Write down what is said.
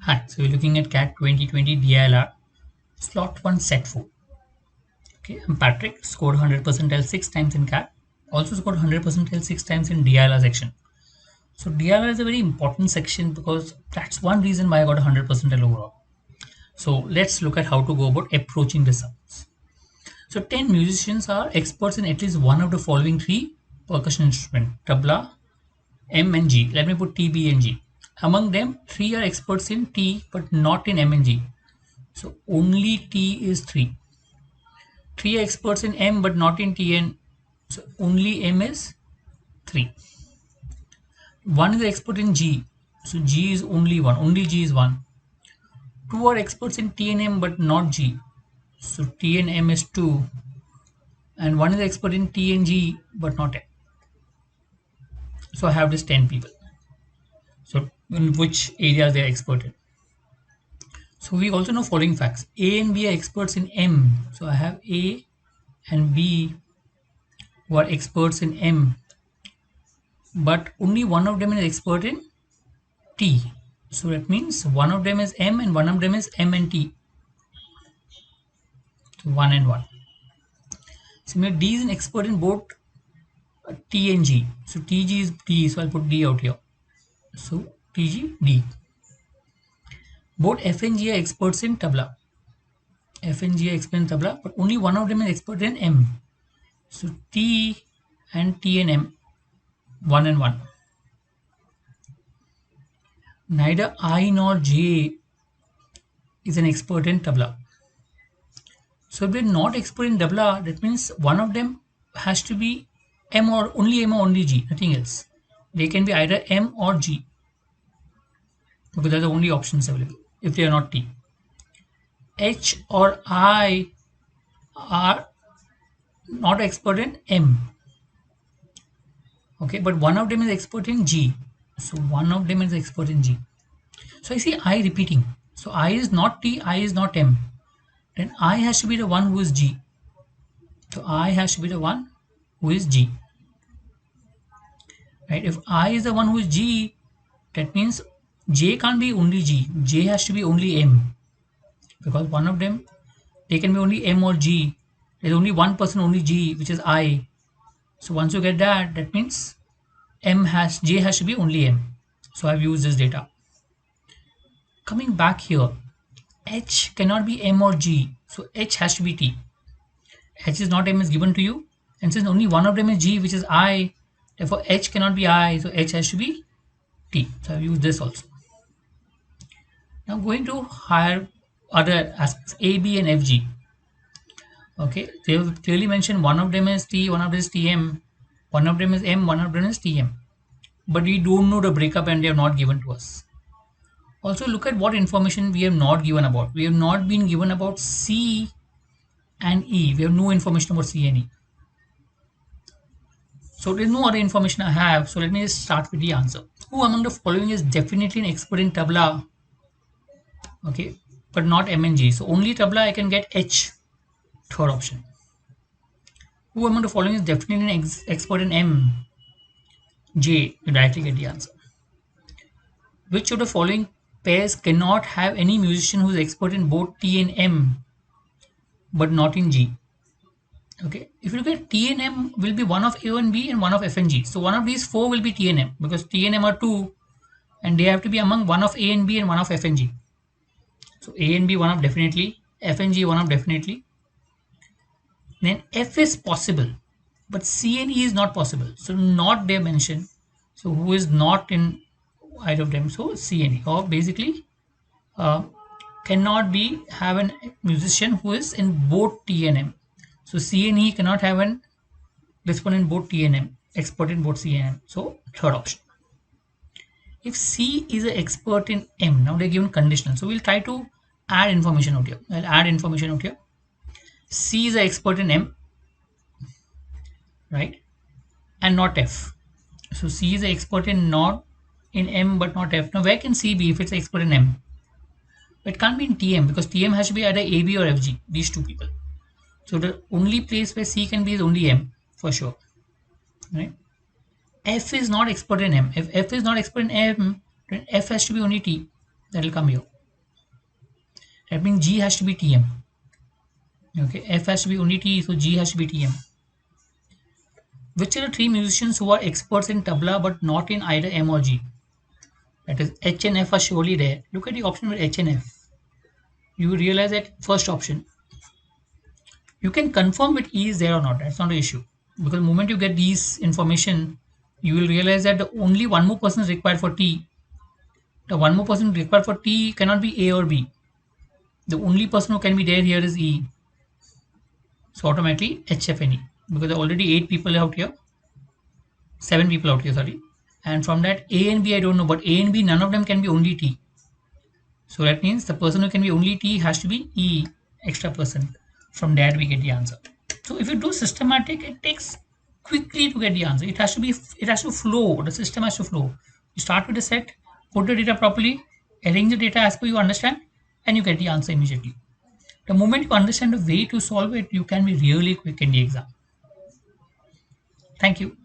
Hi, so we're looking at CAT 2020 DILR slot 1 set 4. Okay, I'm Patrick, scored 100 percentile 6 times in CAT, also scored 100 percentile 6 times in DILR section. So DILR is a very important section because that's one reason why I got 100 percentile overall. So let's look at how to go about approaching the sounds. So 10 musicians are experts in at least one of the following three percussion instruments: tabla, M and G. Let me put T, B and G. Among them, 3 are experts in T but not in M and G. So only T is 3. 3 are experts in M but not in T, and so only M is 3. 1 is expert in G. So G is only 1. Only G is 1. 2 are experts in T and M but not G. So T and M is 2. And 1 is expert in T and G but not M. So I have this 10 people. So in which areas they are expert in. So we also know following facts. A and B are experts in M. So I have A and B who are experts in M, but only one of them is expert in T. So that means one of them is M and one of them is M and T. So 1 and 1. Similarly, D is an expert in both T and G. So TG is D, so I'll put D out here. So TG, D. Both F and G are experts in tabla. F and G are expert in tabla, but only one of them is expert in M. So T and T and M, 1 and 1. Neither I nor J is an expert in tabla. So if they're not expert in tabla, that means one of them has to be M or only G, nothing else. They can be either M or G because they're the only options available if they are not T. H or I are not expert in M. Okay, but one of them is expert in G. So one of them is expert in G. So I see I repeating. So I is not T, I is not M. Then I has to be the one who is G. So I has to be the one who is G. Right? If I is the one who is G, that means J can't be only G. J has to be only M. Because one of them, they can be only M or G. There's only one person, only G, which is I. So once you get that, that means J has to be only M. So I've used this data. Coming back here, H cannot be M or G. So H has to be T. H is not M is given to you. And since only one of them is G, which is I, therefore H cannot be I. So H has to be T. So I've used this also. Now going to higher other aspects, A, B and F, G. Okay, they have clearly mentioned one of them is T, one of them is TM, one of them is M, one of them is TM. But we don't know the breakup and they have not given to us. Also look at what information we have not given about. We have not been given about C and E. We have no information about C and E. So there's no other information I have. So let me just start with the answer. Who among the following is definitely an expert in tabla? Okay, but not M and G. So only tabla I can get H, third option. Who among the following is definitely an expert in M? J, you directly get the answer. Which of the following pairs cannot have any musician who is expert in both T and M but not in G? Okay, if you look at T and M will be one of A and B and one of F and G. So one of these four will be T and M because T and M are two and they have to be among one of A and B and one of F and G. So A and B one of definitely, F and G one of definitely. Then F is possible, but C and E is not possible. So not they mentioned. So who is not in either of them? So C and E, or basically uh, cannot be have a musician who is in both T and M. So C and E cannot have an expert in both T and M, expert in both C and M. So third option. If C is an expert in M, now they're given conditional. So we'll try to add information out here. I'll add information out here. C is an expert in M, right? And not F. So C is an expert in not in M but not F. Now where can C be if it's an expert in M? It can't be in TM because TM has to be either AB or FG, these two people. So the only place where C can be is only M for sure. Right? F is not expert in M. If F is not expert in M, then F has to be only T. That will come here. That means G has to be TM. Okay, F has to be only T, so G has to be TM. Which are the three musicians who are experts in tabla but not in either M or G? That is, H and F are surely there. Look at the option with H and F. You will realize that first option. You can confirm if E is there or not. That's not an issue. Because the moment you get these information, you will realize that the only one more person is required for T. The one more person required for T cannot be A or B. The only person who can be there here is E. So automatically HF and E. Because there are already 8 people out here. 7 people out here, sorry. And from that A and B I don't know, but A and B none of them can be only T. So that means the person who can be only T has to be E extra person. From that we get the answer. So if you do systematic, it takes quickly to get the answer. It has to flow. The system has to flow. You start with a set, put the data properly, arrange the data as per you understand, and you get the answer immediately. The moment you understand the way to solve it, you can be really quick in the exam. Thank you.